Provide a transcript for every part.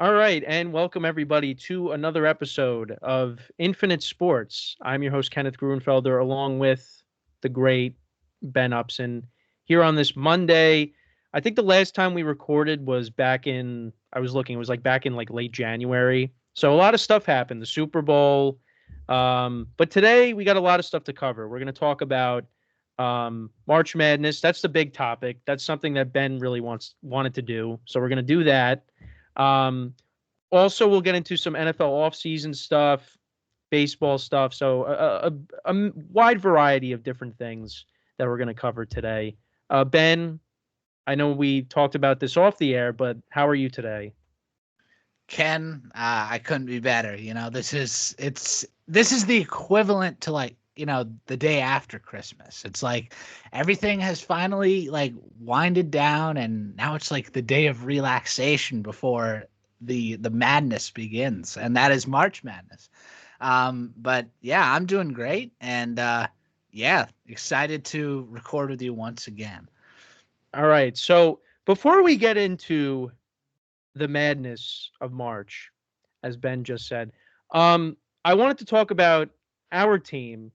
All right, and welcome everybody to another episode of Infinite Sports. I'm your host, Kenneth Gruenfelder, along with the great Ben Upson here on this Monday. I think the last time we recorded was I was looking, it was like back in like late January. So a lot of stuff happened, the Super Bowl. But today we got a lot of stuff to cover. We're going to talk about March Madness. That's the big topic. That's something that Ben really wanted to do. So we're going to do that. Um, Also, we'll get into some NFL offseason stuff, baseball stuff. So a wide variety of different things that we're going to cover today. Ben, I know we talked about this off the air, but how are you today? Ken, I couldn't be better. This is the equivalent to the day after Christmas. It's like everything has finally winded down, and now it's like the day of relaxation before the madness begins, and that is March Madness. But yeah, I'm doing great, and yeah, excited to record with you once again. All right. So before we get into the madness of March, as Ben just said, I wanted to talk about our team,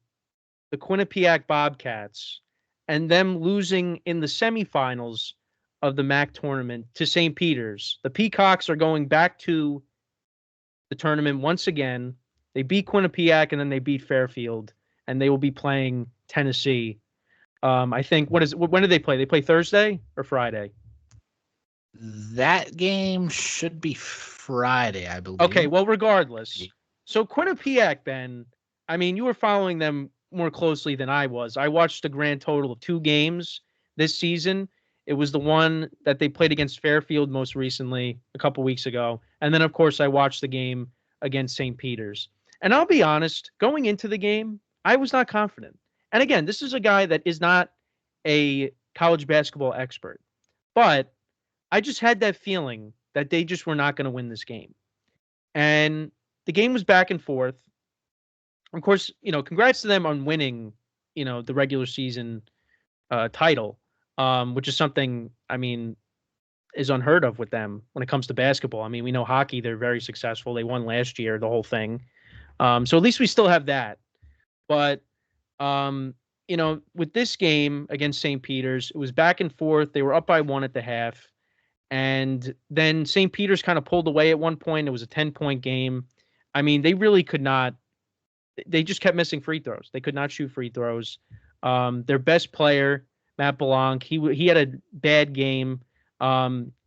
the Quinnipiac Bobcats, and them losing in the semifinals of the MAC tournament to St. Peter's. The Peacocks are going back to the tournament once again. They beat Quinnipiac and then they beat Fairfield, and they will be playing Tennessee. I think when do they play? They play Thursday or Friday? That game should be Friday, I Okay, believe. well, regardless. So Quinnipiac, Ben, I mean, you were following them more closely than I was. I watched a grand total of 2 games this season. It was the one that they played against Fairfield most recently, a couple weeks ago. And then, of course, I watched the game against St. Peter's. And I'll be honest, going into the game, I was not confident. And again, this is a guy that is not a college basketball expert, but I just had that feeling that they just were not going to win this game. And the game was back and forth. Of course, congrats to them on winning, the regular season title, which is something, I mean, is unheard of with them when it comes to basketball. I mean, we know hockey, they're very successful. They won last year, the whole thing. So at least we still have that. But, with this game against St. Peter's, it was back and forth. They were up by one at the half. And then St. Peter's kind of pulled away at one point. It was a 10-point game. I mean, they really could not. They just kept missing free throws. They could not shoot free throws. Their best player, Matt Blanc, he had a bad game.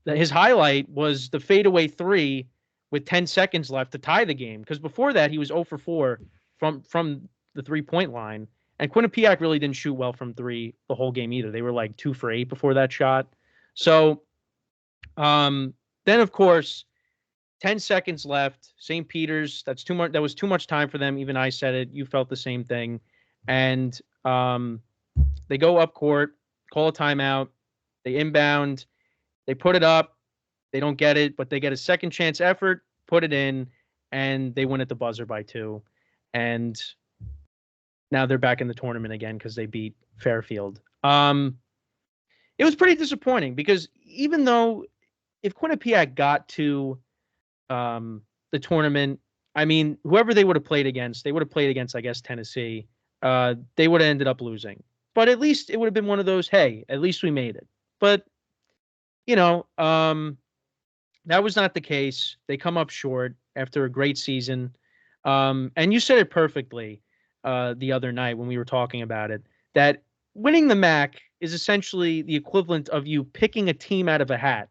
His highlight was the fadeaway three with 10 seconds left to tie the game. Because before that, he was 0 for 4 from the 3-point line. And Quinnipiac really didn't shoot well from three the whole game either. They were like 2 for 8 before that shot. So then, of course, 10 seconds left. St. Peter's, that's too much. That was too much time for them. Even I said it. You felt the same thing. And they go up court, call a timeout. They inbound. They put it up. They don't get it, but they get a second chance effort, put it in, and they win at the buzzer by 2. And now they're back in the tournament again because they beat Fairfield. It was pretty disappointing because even though if Quinnipiac got to the tournament, I mean, whoever they would have played against, they would have played against, I guess, Tennessee. They would have ended up losing. But at least it would have been one of those, hey, at least we made it. But, you know, um, that was not the case. They come up short after a great season. And you said it perfectly the other night when we were talking about it, that winning the MAC is essentially the equivalent of you picking a team out of a hat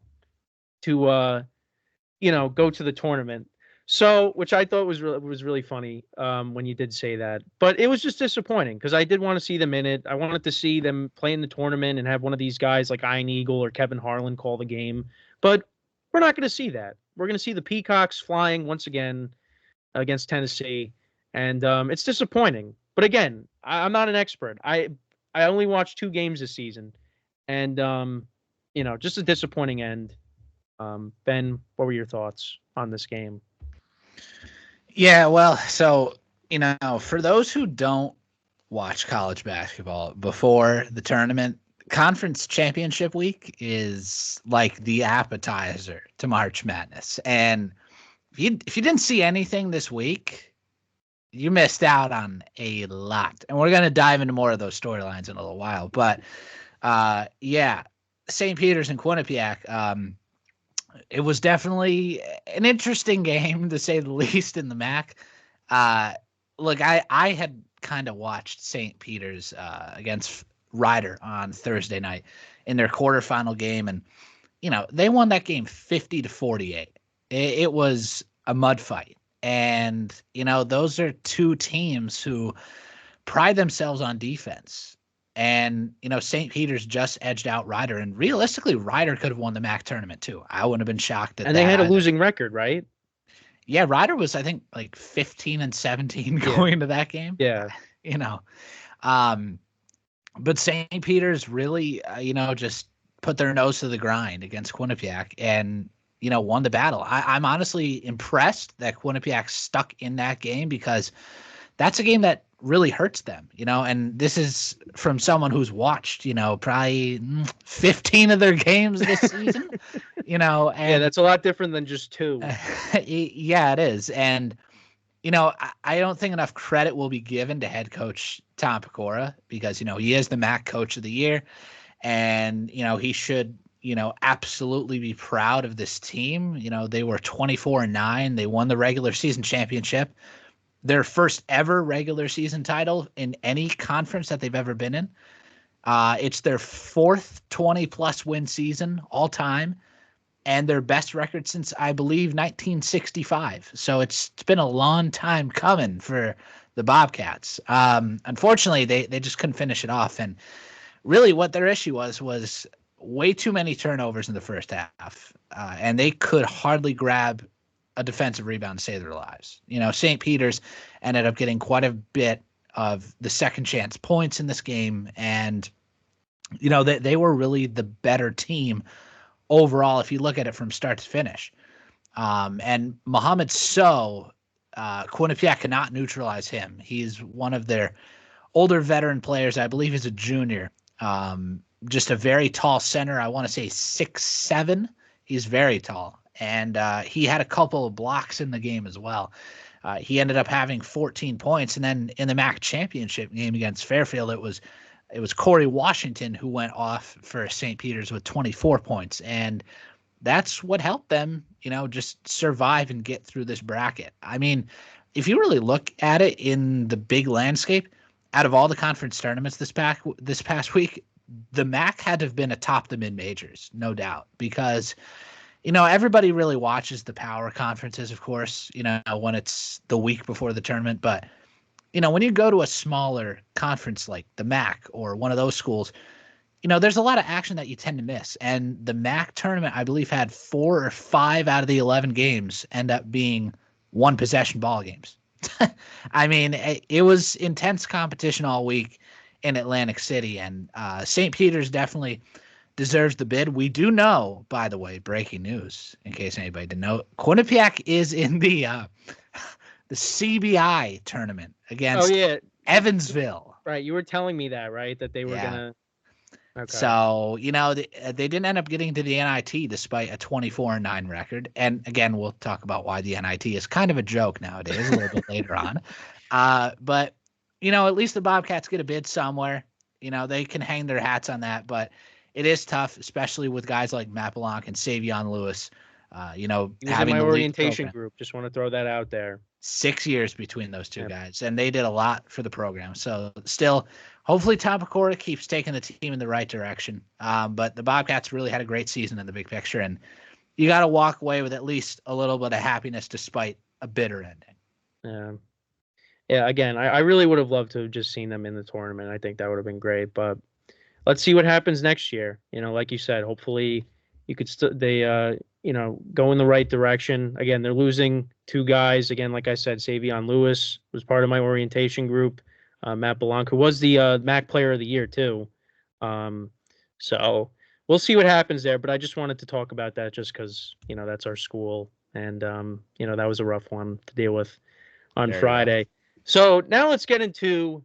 to go to the tournament. So, which I thought was really funny when you did say that. But it was just disappointing because I did want to see them in it. I wanted to see them play in the tournament and have one of these guys like Ian Eagle or Kevin Harlan call the game. But we're not going to see that. We're going to see the Peacocks flying once again against Tennessee, and it's disappointing. But again, I'm not an expert. I only watched 2 games this season, and just a disappointing end. Ben, what were your thoughts on this game? Yeah, well, so, for those who don't watch college basketball before the tournament, conference championship week is like the appetizer to March Madness. And if you didn't see anything this week, you missed out on a lot. And we're going to dive into more of those storylines in a little while. But yeah, St. Peter's and Quinnipiac, it was definitely an interesting game, to say the least, in the MAC. Look, I had kind of watched St. Peter's against Ryder on Thursday night in their quarterfinal game, and they won that game 50-48. It was a mud fight, and those are two teams who pride themselves on defense. And St. Peter's just edged out Ryder, and realistically, Ryder could have won the MAC tournament too. I wouldn't have been shocked at that. And they had a either. losing record, right? Yeah, Ryder was, I think, like 15-17 going into that game. Yeah. But St. Peter's really, just put their nose to the grind against Quinnipiac and, won the battle. I'm honestly impressed that Quinnipiac stuck in that game, because that's a game that really hurts them, and this is from someone who's watched, probably 15 of their games this season, and yeah, that's a lot different than just 2. Yeah, it is. And, I don't think enough credit will be given to head coach Tom Pecora, because, he is the MAC coach of the year, and, he should, absolutely be proud of this team. They were 24-9. They won the regular season championship, their first ever regular season title in any conference that they've ever been in. It's their 4th 20-plus win season all time, and their best record since, I believe, 1965. So it's been a long time coming for the Bobcats. Unfortunately, they just couldn't finish it off. And really what their issue was way too many turnovers in the first half, and they could hardly grab a defensive rebound to save their lives. St. Peter's ended up getting quite a bit of the second chance points in this game. And, they were really the better team overall, if you look at it from start to finish. And Mohamed Sow, Quinnipiac cannot neutralize him. He's one of their older veteran players. I believe he's a junior. Just a very tall center. I want to say 6'7". He's very tall. And he had a couple of blocks in the game as well. He ended up having 14 points. And then in the MAC championship game against Fairfield, it was Corey Washington who went off for St. Peter's with 24 points. And that's what helped them, just survive and get through this bracket. I mean, if you really look at it in the big landscape, out of all the conference tournaments this past week, the MAC had to have been atop the mid-majors, no doubt, because everybody really watches the power conferences, of course, when it's the week before the tournament. But, when you go to a smaller conference like the MAC or one of those schools, there's a lot of action that you tend to miss. And the MAC tournament, I believe, had 4 or 5 out of the 11 games end up being one possession ball games. I mean, it was intense competition all week in Atlantic City, and St. Peter's definitely deserves the bid. We do know, by the way, breaking news, in case anybody didn't know, Quinnipiac is in the CBI tournament against Evansville. Right, you were telling me that, right? That they were gonna. Okay. So they didn't end up getting to the NIT despite a 24-9 record. And again, we'll talk about why the NIT is kind of a joke nowadays a little bit later on. But at least the Bobcats get a bid somewhere. They can hang their hats on that, but it is tough, especially with guys like Matt Blanc and Savion Lewis. He was having in my orientation group. Just want to throw that out there. 6 years between those two guys, and they did a lot for the program. So still, hopefully Tom Pecora keeps taking the team in the right direction. But the Bobcats really had a great season in the big picture, and you got to walk away with at least a little bit of happiness despite a bitter ending. Yeah. Again, I really would have loved to have just seen them in the tournament. I think that would have been great. But let's see what happens next year. Like you said, hopefully you could go in the right direction. Again, they're losing 2 guys. Again, like I said, Savion Lewis was part of my orientation group. Matt Blanc, who was the MAC Player of the Year too. So we'll see what happens there. But I just wanted to talk about that just because that's our school, and that was a rough one to deal with on Friday. So now let's get into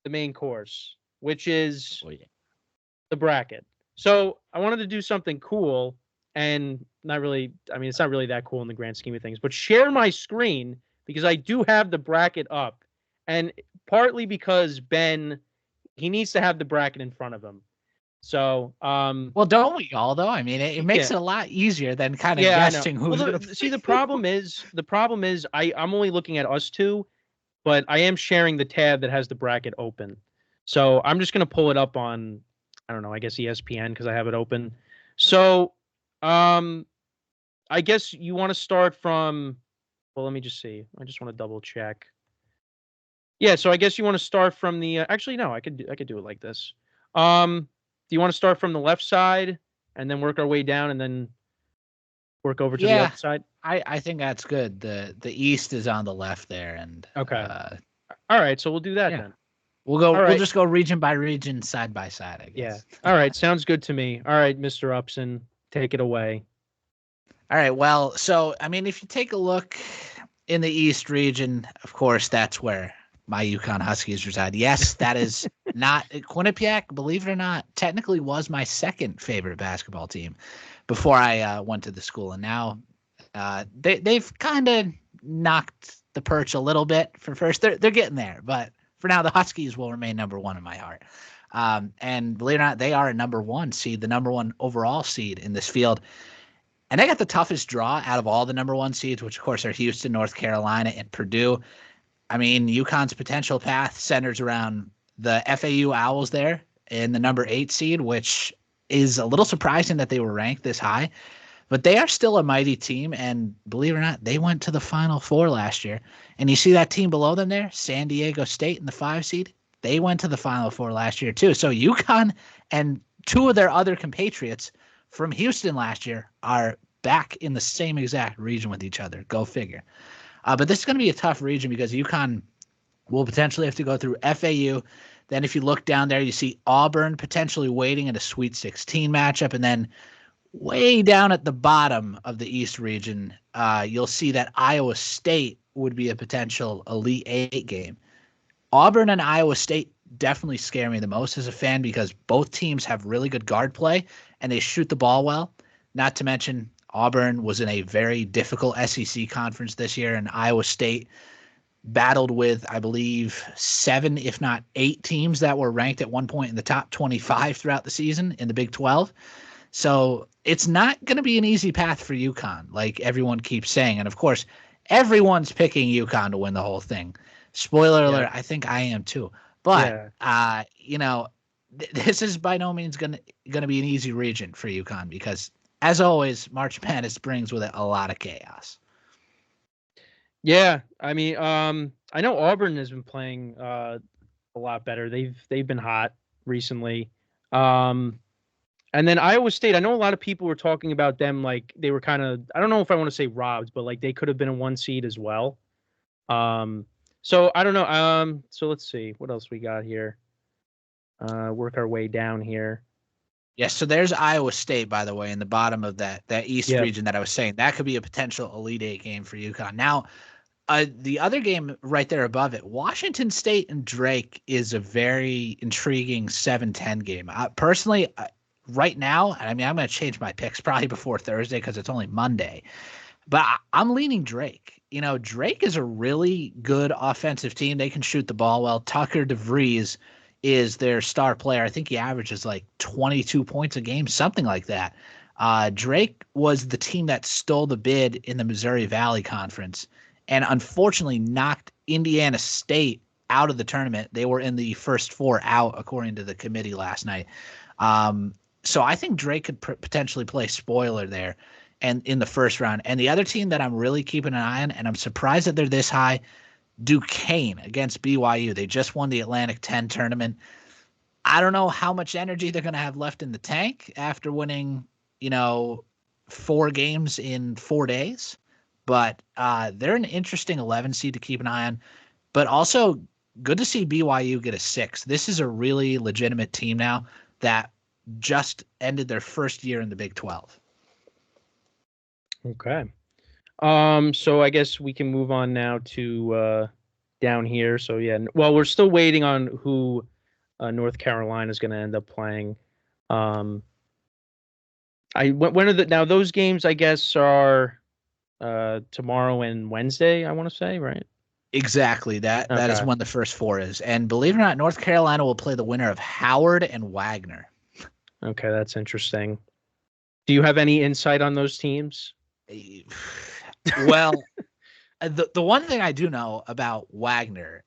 the main course, which is the bracket. So I wanted to do something cool and not really, I mean, it's not really that cool in the grand scheme of things, but share my screen because I do have the bracket up. And partly because Ben, he needs to have the bracket in front of him. So, Well, don't we all though? I mean, it makes yeah, it a lot easier than kind of yeah, I know. guessing Well, who's gonna see, play the who. problem is, I'm only looking at us two, but I am sharing the tab that has the bracket open. So I'm just gonna pull it up on, I don't know, I guess ESPN because I have it open. So, um, I guess you want to start from. Well, let me just see. I just want to double check. Yeah, so I guess you want to start from the. Actually, no, I could do it like this. Do you want to start from the left side and then work our way down and then work over to the Yeah, other side? I think that's good. The East is on the left there, and Okay. All right, so we'll do that yeah, then. All we'll right. just go region by region, side by side, I Yeah. guess. All right, sounds good to me. All right, Mr. Upson, take it away. All right. Well, so I mean, if you take a look in the East region, of course, that's where my Yukon Huskies reside. Yes, that is not Quinnipiac. Believe it or not, technically was my second favorite basketball team before I went to the school, and now they've kind of knocked the perch a little bit for first. They're getting there, but for now, the Huskies will remain number one in my heart. And believe it or not, they are a number one seed, the number one overall seed in this field. And they got the toughest draw out of all the number one seeds, which of course are Houston, North Carolina, and Purdue. I mean, UConn's potential path centers around the FAU Owls there in the number 8 seed, which is a little surprising that they were ranked this high. But they are still a mighty team, and believe it or not, they went to the Final Four last year. And you see that team below them there, San Diego State in the 5 seed. They went to the Final Four last year too. So UConn and two of their other compatriots from Houston last year are back in the same exact region with each other. Go figure. But this is going to be a tough region because UConn will potentially have to go through FAU. Then if you look down there, you see Auburn potentially waiting in a Sweet 16 matchup, and then way down at the bottom of the East region, you'll see that Iowa State would be a potential Elite Eight game. Auburn and Iowa State definitely scare me the most as a fan because both teams have really good guard play and they shoot the ball well. Not to mention, Auburn was in a very difficult SEC conference this year, and Iowa State battled with, I believe, 7, if not 8 teams that were ranked at one point in the top 25 throughout the season in the Big 12. So it's not going to be an easy path for UConn, like everyone keeps saying. And of course, everyone's picking UConn to win the whole thing. Spoiler Yeah. alert, I think I am too. But Yeah. this is by no means gonna be an easy region for UConn because, as always, March Madness brings with it a lot of chaos. Yeah, I mean, I know Auburn has been playing a lot better. They've been hot recently. Um, and then Iowa State, I know a lot of people were talking about them like they were kind of, I don't know if I want to say robbed, but like they could have been a 1 seed as well. So I don't know. So let's see what else we got here. Work our way down here. Yes, so there's Iowa State, by the way, in the bottom of that East Yep. region that I was saying. That could be a potential Elite Eight game for UConn. Now, the other game right there above it, Washington State and Drake, is a very intriguing 7-10 game. Personally, right now, I mean, I'm going to change my picks probably before Thursday because it's only Monday, but I'm leaning Drake. You know, Drake is a really good offensive team. They can shoot the ball well. Tucker DeVries is their star player. I think he averages like 22 points a game, something like that. Drake was the team that stole the bid in the Missouri Valley Conference and unfortunately knocked Indiana State out of the tournament. They were in the first 4 out, according to the committee last night. So I think Drake could potentially play spoiler there and in the first round. And the other team that I'm really keeping an eye on, and I'm surprised that they're this high, Duquesne against BYU. They just won the Atlantic 10 tournament. I don't know how much energy they're going to have left in the tank after winning, 4 games in 4 days. But they're an interesting 11 seed to keep an eye on. But also good to see BYU get a 6. This is a really legitimate team now that just ended their first year in the Big 12. Okay. So I guess we can move on now to down here. So yeah, well, we're still waiting on who North Carolina is going to end up playing. Um, when are the now those games? I guess are tomorrow and Wednesday. I want to say right. Exactly. That is Okay. when the first four is. And believe it or not, North Carolina will play the winner of Howard and Wagner. Okay, that's interesting. Do you have any insight on those teams? Well, the one thing I do know about Wagner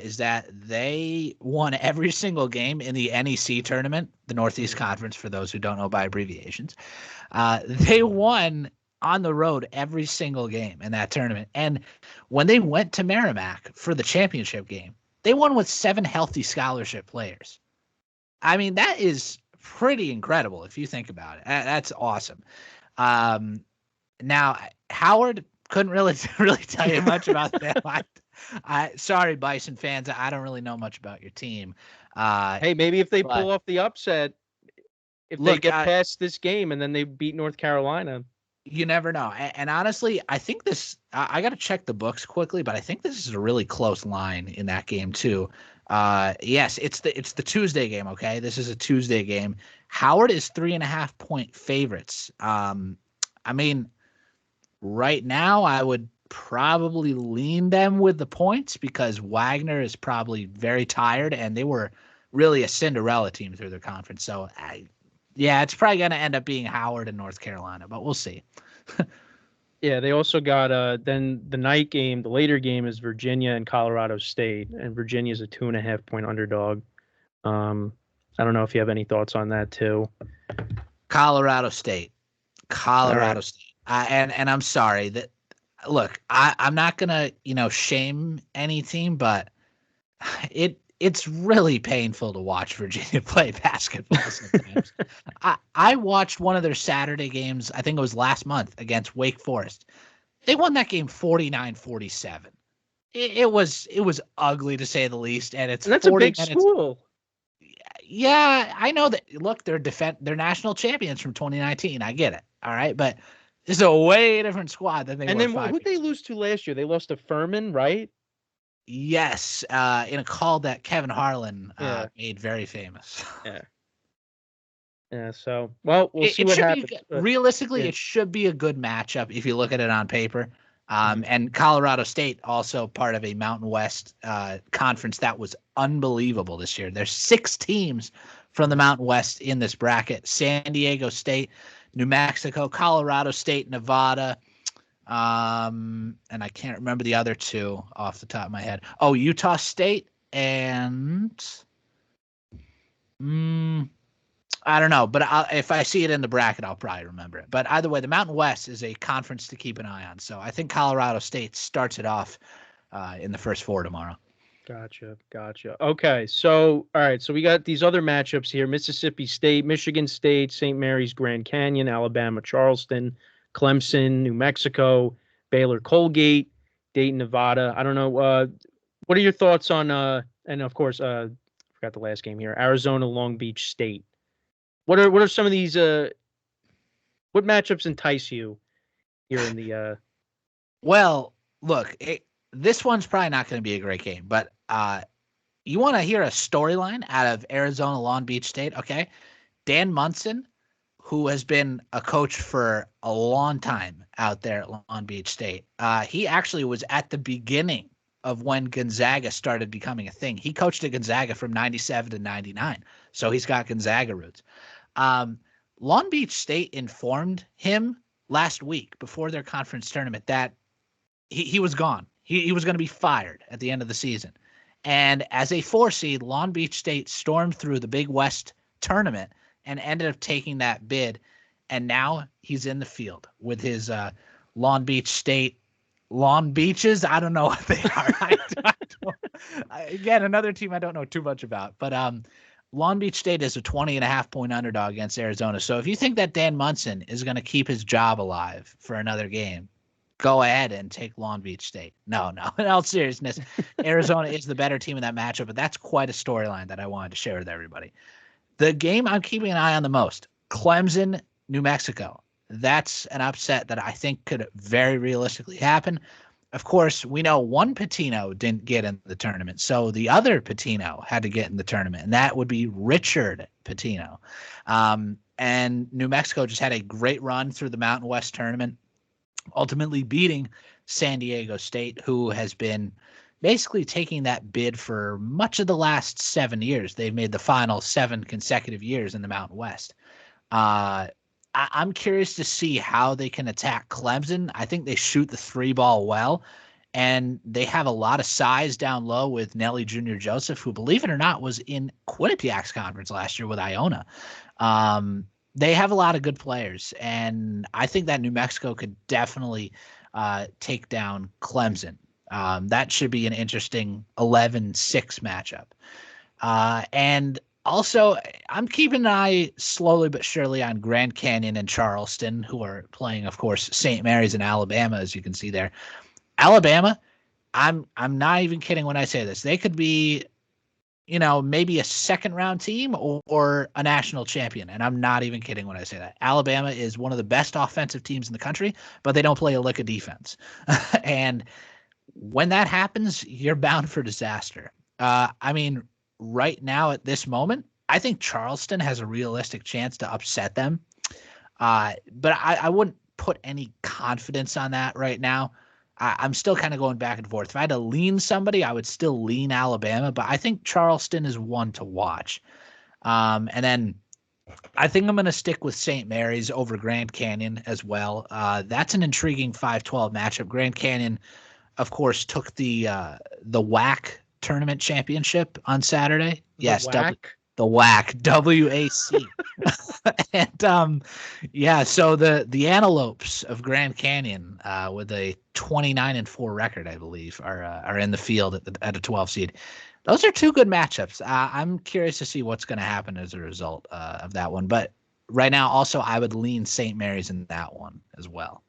is that they won every single game in the NEC tournament, the Northeast Conference, for those who don't know by abbreviations. They won on the road every single game in that tournament. And when they went to Merrimack for the championship game, they won with 7 healthy scholarship players. I mean, that is pretty incredible if you think about it. That's awesome. Now, Howard couldn't really tell you much about them. Sorry, Bison fans, I don't really know much about your team. Hey, maybe if they But pull off the upset, if they look, get past this game and then they beat North Carolina. you never know. And honestly, I think this. I got to check the books quickly, but I think this is a really close line in that game too. Yes, it's the Tuesday game. Okay, this is a Tuesday game. Howard is 3.5-point favorites. I mean, right now, I would probably lean them with the points because Wagner is probably very tired, and they were really a Cinderella team through their conference. So, yeah, it's probably going to end up being Howard and North Carolina, but we'll see. Yeah, they also got then the night game, the later game is Virginia and Colorado State, and Virginia's a 2.5 point underdog. I don't know if you have any thoughts on that too. Colorado State. All right. Colorado State. And I'm sorry that look, I'm not gonna, shame any team, but it's really painful to watch Virginia play basketball sometimes. I watched one of their Saturday games, I think it was last month against Wake Forest. They won that game 49-47. It was ugly to say the least, and it's And that's a 40 big minutes. school. Yeah, I know that. Look, they're national champions from 2019. I get it. All right, but this is a way different squad than they And were then 5 who'd years they ago. lose to last year? They lost to Furman, right? Yes, in a call that Kevin Harlan Yeah. made very famous. Yeah. Yeah. So, well, we'll see It what should be happens. But realistically, yeah. it should be a good matchup if you look at it on paper. Mhm. And Colorado State also part of a Mountain West conference that was unbelievable this year. There's 6 teams from the Mountain West in this bracket: San Diego State, New Mexico, Colorado State, Nevada. And I can't remember the other 2 off the top of my head. Oh, Utah State and I don't know, but if I see it in the bracket, I'll probably remember it. But either way, the Mountain West is a conference to keep an eye on. So I think Colorado State starts it off in the first 4 tomorrow. Gotcha. Okay, so all right, so we got these other matchups here: Mississippi State, Michigan State, St. Mary's, Grand Canyon, Alabama, Charleston, Clemson, New Mexico, Baylor, Colgate, Dayton, Nevada. I don't know. What are your thoughts on? And of course, forgot the last game here: Arizona, Long Beach State. What are some of these? What matchups entice you here in the? Well, look, this one's probably not going to be a great game, but you want to hear a storyline out of Arizona, Long Beach State? Okay, Dan Munson, who has been a coach for a long time out there at Long Beach State. He actually was at the beginning of when Gonzaga started becoming a thing. He coached at Gonzaga from 97 to 99. So he's got Gonzaga roots. Long Beach State informed him last week before their conference tournament that he was gone. He was going to be fired at the end of the season. And as a 4 seed, Long Beach State stormed through the Big West tournament and ended up taking that bid. And now he's in the field with his Long Beach State Long Beaches. I don't know what they are. Again, another team I don't know too much about. But Long Beach State is a 20.5-point underdog against Arizona. So if you think that Dan Munson is going to keep his job alive for another game, go ahead and take Long Beach State. No. In all seriousness, Arizona is the better team in that matchup, but that's quite a storyline that I wanted to share with everybody. The game I'm keeping an eye on the most, Clemson, New Mexico. That's an upset that I think could very realistically happen. of course, we know one Patino didn't get in the tournament, so the other Patino had to get in the tournament, and that would be Richard Patino. And New Mexico just had a great run through the Mountain West tournament, ultimately beating San Diego State, who has been basically taking that bid for much of the last 7 years. They've made the final 7 consecutive years in the Mountain West. I'm curious to see how they can attack Clemson. I think they shoot the 3 ball well, and they have a lot of size down low with Nelly Jr. Joseph, who, believe it or not, was in Quinnipiac's conference last year with Iona. They have a lot of good players, and I think that New Mexico could definitely take down Clemson. That should be an interesting 11-6 matchup. And also, I'm keeping an eye slowly but surely on Grand Canyon and Charleston, who are playing, of course, St. Mary's in Alabama, as you can see there. Alabama, I'm not even kidding when I say this. They could be, maybe a second-round team or a national champion, and I'm not even kidding when I say that. Alabama is one of the best offensive teams in the country, but they don't play a lick of defense. And when that happens, you're bound for disaster. Right now at this moment, I think Charleston has a realistic chance to upset them. But I wouldn't put any confidence on that right now. I'm still kind of going back and forth. If I had to lean somebody, I would still lean Alabama, but I think Charleston is one to watch. And then I think I'm going to stick with St. Mary's over Grand Canyon as well. That's an intriguing 5-12 matchup. Grand Canyon, of course, took the WAC tournament championship on Saturday. Yes, WAC? The WAC, WAC. And so the Antelopes of Grand Canyon, with a 29-4 record, I believe, are in the field at a 12 seed. Those are 2 good matchups. I'm curious to see what's going to happen as a result of that one. But right now, also, I would lean St. Mary's in that one as well.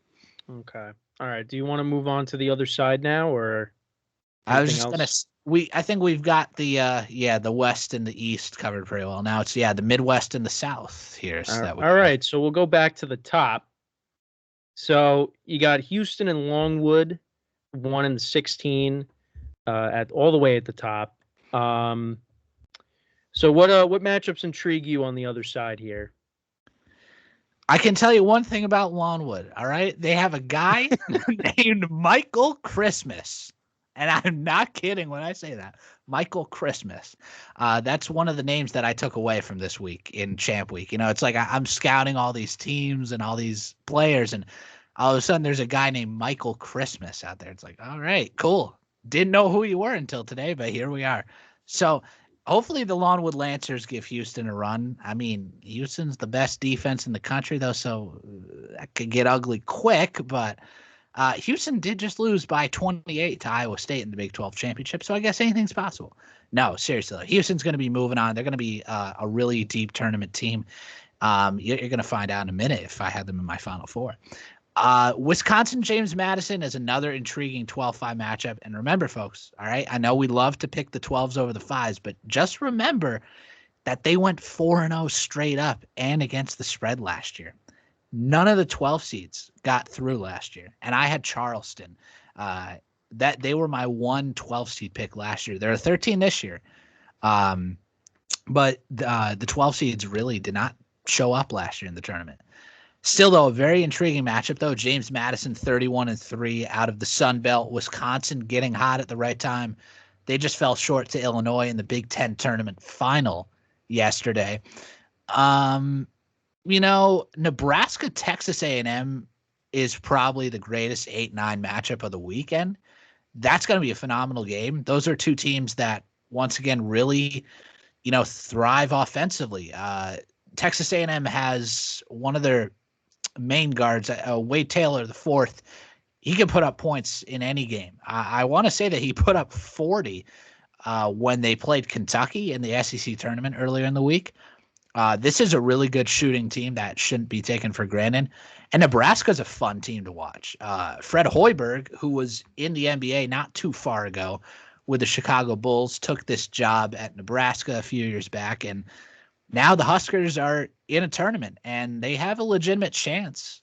Okay. All right. Do you want to move on to the other side now, or I was just gonna. I think we've got the West and the East covered pretty well. Now it's the Midwest and the South here. So all right. So we'll go back to the top. So you got Houston and Longwood, 1 and 16, at all the way at the top. So what matchups intrigue you on the other side here? I can tell you one thing about Longwood. All right, they have a guy named Michael Christmas. And I'm not kidding when I say that. Michael Christmas. That's one of the names that I took away from this week in Champ Week. It's like I'm scouting all these teams and all these players, and all of a sudden there's a guy named Michael Christmas out there. It's like, all right, cool. Didn't know who you were until today, but here we are. So hopefully the Longwood Lancers give Houston a run. I mean, Houston's the best defense in the country, though, so that could get ugly quick, but Houston did just lose by 28 to Iowa State in the Big 12 championship, so I guess anything's possible. No, seriously, Houston's going to be moving on. They're going to be a really deep tournament team. You're going to find out in a minute if I had them in my Final Four. Wisconsin James Madison is another intriguing 12-5 matchup. And remember, folks, all right, I know we love to pick the 12s over the 5s, but just remember that they went 4-0 straight up and against the spread last year. None of the 12 seeds got through last year, and I had Charleston. That they were my 12 seed pick last year. They're a 13 this year, but the 12 seeds really did not show up last year in the tournament. Still, though, a very intriguing matchup, though. James Madison 31-3 out of the Sun Belt. Wisconsin getting hot at the right time. They just fell short to Illinois in the Big Ten tournament final yesterday. Nebraska, Texas A&M is probably the greatest 8-9 matchup of the weekend. That's going to be a phenomenal game. Those are 2 teams that, once again, really, thrive offensively. Texas A&M has one of their main guards, Wade Taylor, the 4th. He can put up points in any game. I want to say that he put up 40 when they played Kentucky in the SEC tournament earlier in the week. This is a really good shooting team that shouldn't be taken for granted. And Nebraska's a fun team to watch. Fred Hoiberg, who was in the NBA not too far ago with the Chicago Bulls, took this job at Nebraska a few years back. And now the Huskers are in a tournament, and they have a legitimate chance.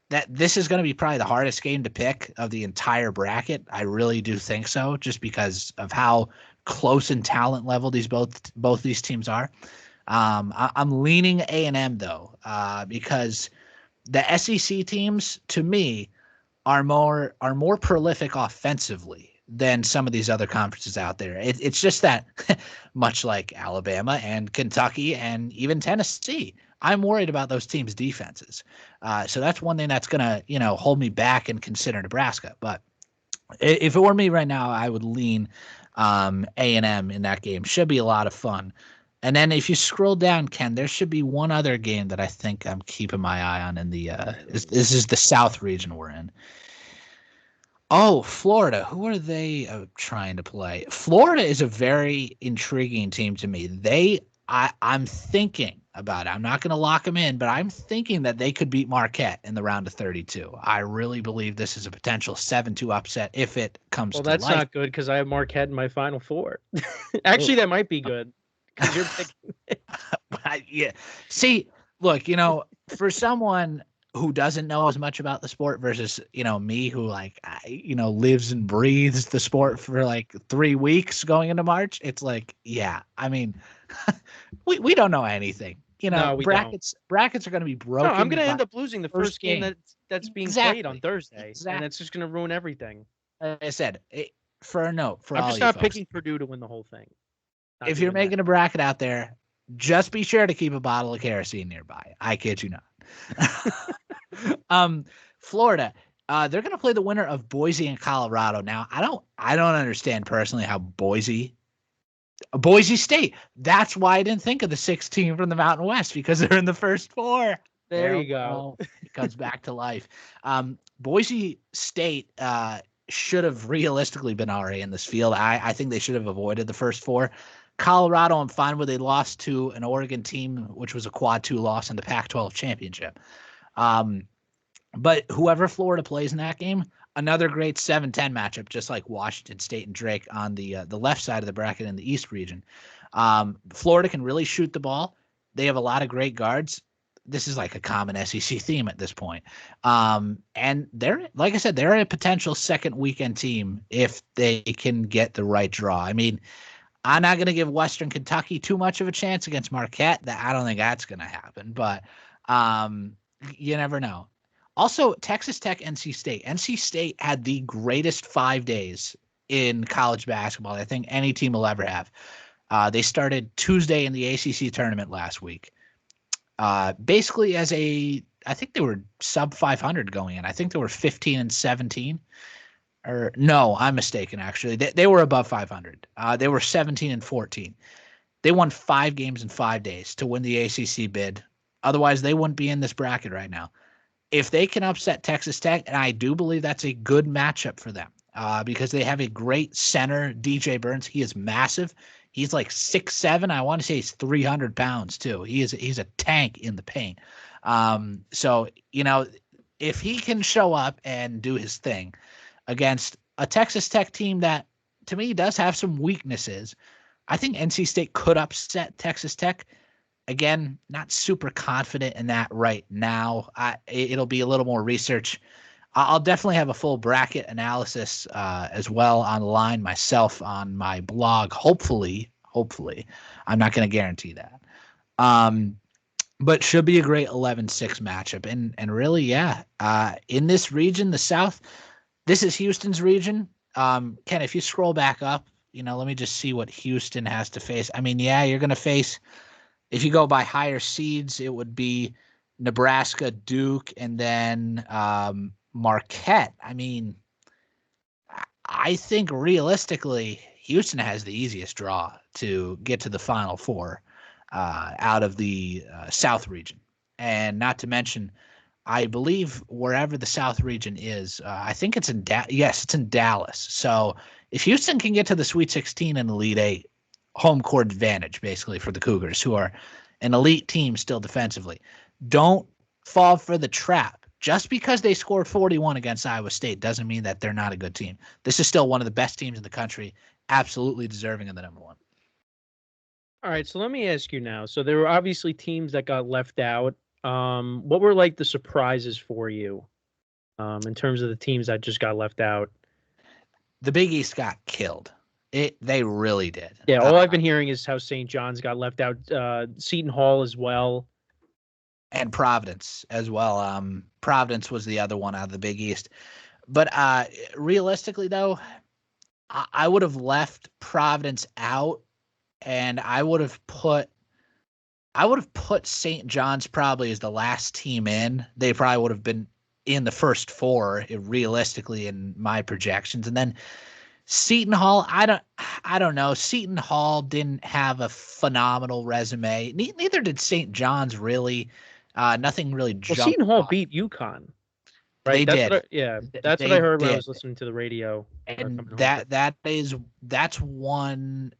that this is going to be probably the hardest game to pick of the entire bracket. I really do think so, just because of how close in talent level both these teams are. I'm leaning A&M though, because the SEC teams to me are more prolific offensively than some of these other conferences out there. It's just that much like Alabama and Kentucky and even Tennessee, I'm worried about those teams' defenses. So that's one thing that's gonna hold me back and consider Nebraska. But if it were me right now, I would lean A&M in that game. Should be a lot of fun. And then if you scroll down, Ken, there should be one other game that I think I'm keeping my eye on in the this is the South region we're in. Oh, Florida. Who are they trying to play? Florida is a very intriguing team to me. I'm thinking about it. I'm not going to lock them in, but I'm thinking that they could beat Marquette in the round of 32. I really believe this is a potential 7-2 upset if it comes Well, to that's life. not good because I have Marquette in my Final Four. Actually, that might be good because you're picking. Yeah. See, look, for someone who doesn't know as much about the sport versus, me who lives and breathes the sport for like 3 weeks going into March, it's like, yeah, I mean, we don't know anything. No, we don't. Brackets are going to be No, broken. I'm going to by end up losing the first game that's being played on Exactly. Thursday, and Exactly. that's just going to ruin everything. Like I said, for a note for I'm all just you not folks, picking Purdue to win the whole thing. Not if you're doing that. making a bracket out there, just be sure to keep a bottle of kerosene nearby. I kid you not. Florida, they're going to play the winner of Boise and Colorado. Now, I don't understand personally how Boise State. That's why I didn't think of the 16 from the Mountain West, because they're in the first 4. There you go. It comes back to life. Boise State should have realistically been already in this field. I think they should have avoided the first 4. Colorado, I'm fine with. They lost to an Oregon team, which was a quad 2 loss in the Pac-12 championship. But whoever Florida plays in that game, another great 7-10 matchup, just like Washington State and Drake on the left side of the bracket in the East region. Florida can really shoot the ball. They have a lot of great guards. This is like a common SEC theme at this point. And they're, like I said, they're a potential second weekend team if they can get the right draw. I mean, I'm not going to give Western Kentucky too much of a chance against Marquette. I don't think that's going to happen, but you never know. Also, Texas Tech, NC State. NC State had the greatest 5 days in college basketball I think any team will ever have. They started Tuesday in the ACC tournament last week. Basically I think they were sub 500 going in. I think they were 15-17. Or no, I'm mistaken. Actually, they were above 500. They were 17-14. They won 5 games in 5 days to win the ACC bid. Otherwise, they wouldn't be in this bracket right now. If they can upset Texas Tech, and I do believe that's a good matchup for them, because they have a great center, DJ Burns. He is massive. He's like 6'7". I want to say he's 300 pounds too. He's a tank in the paint. So if he can show up and do his thing against a Texas Tech team that, to me, does have some weaknesses, I think NC State could upset Texas Tech. Again, not super confident in that right now. It'll be a little more research. I'll definitely have a full bracket analysis as well online myself on my blog. Hopefully, I'm not going to guarantee that. But should be a great 11-6 matchup. And really, yeah, in this region, the South, this is Houston's region. Ken, if you scroll back up, let me just see what Houston has to face. I mean, yeah, you're going to face, if you go by higher seeds, it would be Nebraska, Duke, and then Marquette. I mean, I think realistically, Houston has the easiest draw to get to the Final Four out of the South region. And not to mention, I believe wherever the South region is, I think it's in it's in Dallas. So if Houston can get to the Sweet 16 and Elite 8, home court advantage basically for the Cougars, who are an elite team still defensively. Don't fall for the trap. Just because they scored 41 against Iowa State doesn't mean that they're not a good team. This is still one of the best teams in the country, absolutely deserving of the number 1. All right, so let me ask you now. So there were obviously teams that got left out. What were like the surprises for you in terms of the teams that just got left out. The Big East got killed. They really did. Yeah, all I've been hearing is how St. John's got left out. Seton Hall as well. And Providence as well. Providence was the other one out of the Big East. But realistically, though, I would have left Providence out, and I would have put St. John's probably as the last team in. They probably would have been in the first four, realistically, in my projections. And then Seton Hall, I don't know. Seton Hall didn't have a phenomenal resume. Neither did St. John's, really. Nothing really jumped. Well, Seton Hall beat UConn. They Right? did. That's what I heard when I was listening to the radio. And that's one,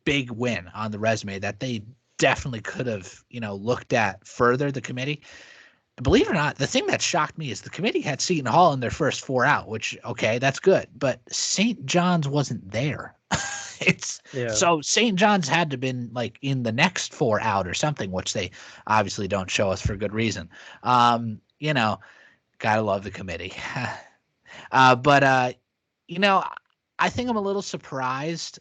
big win on the resume that they definitely could have, looked at further, the committee. Believe it or not, the thing that shocked me is the committee had Seton Hall in their first four out, which, okay, that's good. But St. John's wasn't there. So St. John's had to have been like in the next four out or something, which they obviously don't show us for good reason. Gotta love the committee. But I think I'm a little surprised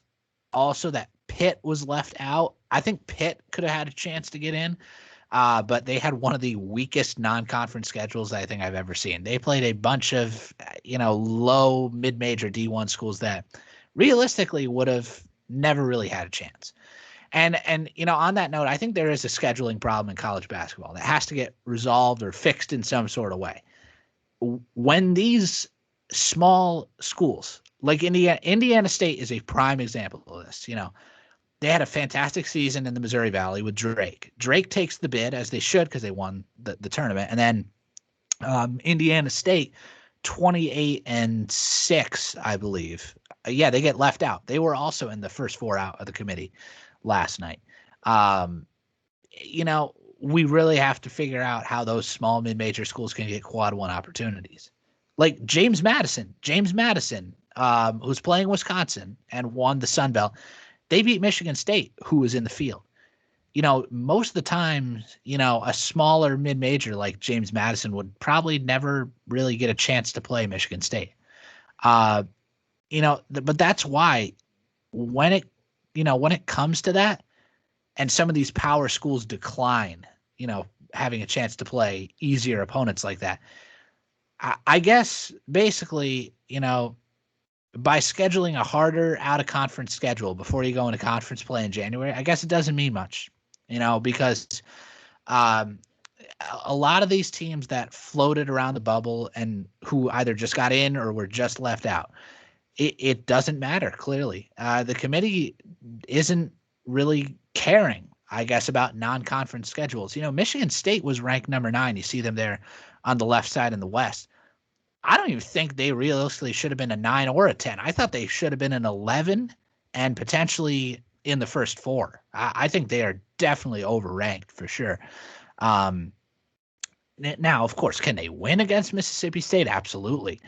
also that Pitt was left out. I think Pitt could have had a chance to get in. But they had one of the weakest non-conference schedules I think I've ever seen. They played a bunch of, low mid-major D1 schools that realistically would have never really had a chance. And on that note, I think there is a scheduling problem in college basketball that has to get resolved or fixed in some sort of way. When these small schools, like Indiana State is a prime example of this, they had a fantastic season in the Missouri Valley with Drake. Drake takes the bid, as they should, because they won the tournament. And then Indiana State, 28-6, I believe. They get left out. They were also in the first four out of the committee last night. We really have to figure out how those small mid-major schools can get quad one opportunities. Like James Madison, who's playing Wisconsin and won the Sun Belt. They beat Michigan State, who was in the field. Most of the time, a smaller mid-major like James Madison would probably never really get a chance to play Michigan State. But that's why when it comes to that, and some of these power schools decline, having a chance to play easier opponents like that, I guess basically, by scheduling a harder out-of-conference schedule before you go into conference play in January, I guess it doesn't mean much, because a lot of these teams that floated around the bubble and who either just got in or were just left out, it doesn't matter, clearly. The committee isn't really caring, I guess, about non-conference schedules. Michigan State was ranked number 9. You see them there on the left side in the West. I don't even think they realistically should have been a 9 or a 10. I thought they should have been an 11 and potentially in the first four. I think they are definitely overranked for sure. Now, of course, can they win against Mississippi State? Absolutely.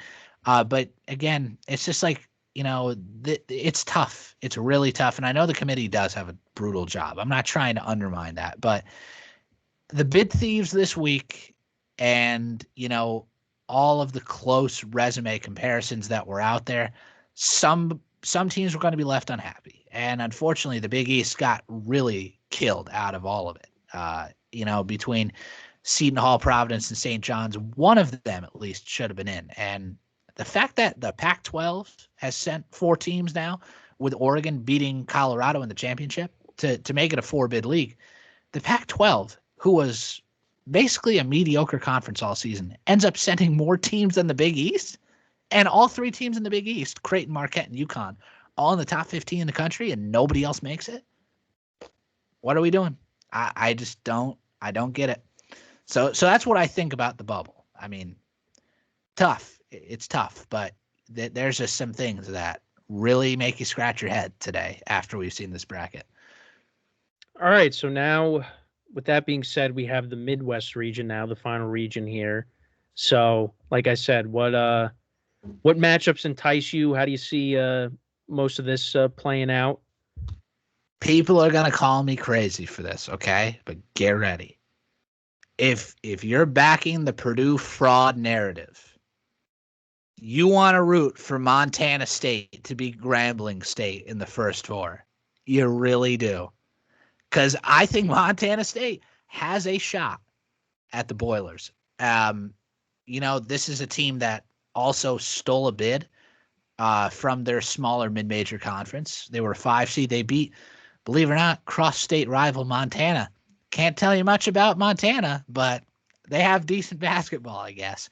But again, it's just like, it's tough. It's really tough. And I know the committee does have a brutal job. I'm not trying to undermine that. But the bid thieves this week and, all of the close resume comparisons that were out there, some teams were going to be left unhappy. And unfortunately, the Big East got really killed out of all of it. Between Seton Hall, Providence, and St. John's, one of them at least should have been in. And the fact that the Pac-12 has sent 4 teams now, with Oregon beating Colorado in the championship to make it a 4-bid league, the Pac-12, who was basically a mediocre conference all season, ends up sending more teams than the Big East. And all 3 teams in the Big East, Creighton, Marquette, and UConn, all in the top 15 in the country, and nobody else makes it. What are we doing? I just don't get it. So that's what I think about the bubble. I mean, tough. It's tough, but there's just some things that really make you scratch your head today after we've seen this bracket. All right, so now, with that being said, we have the Midwest region now, the final region here. So, like I said, what matchups entice you? How do you see most of this playing out? People are going to call me crazy for this, okay? But get ready. If you're backing the Purdue fraud narrative, You want to root for Montana State to be Grambling State in the first four. You really do. Because I think Montana State has a shot at the Boilers. This is a team that also stole a bid from their smaller mid-major conference. They were a 5 seed. They beat, believe it or not, cross-state rival Montana. Can't tell you much about Montana, but they have decent basketball, I guess.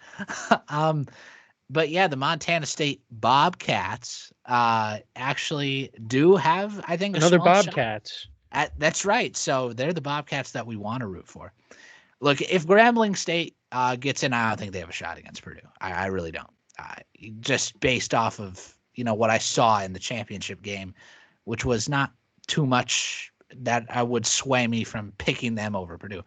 But yeah, the Montana State Bobcats actually do have, I think, a Another small shot. Bobcats. That's right. So they're the Bobcats that we want to root for. Look, if Grambling State gets in, I don't think they have a shot against Purdue. I really don't. Just based off of what I saw in the championship game, which was not too much that I would sway me from picking them over Purdue.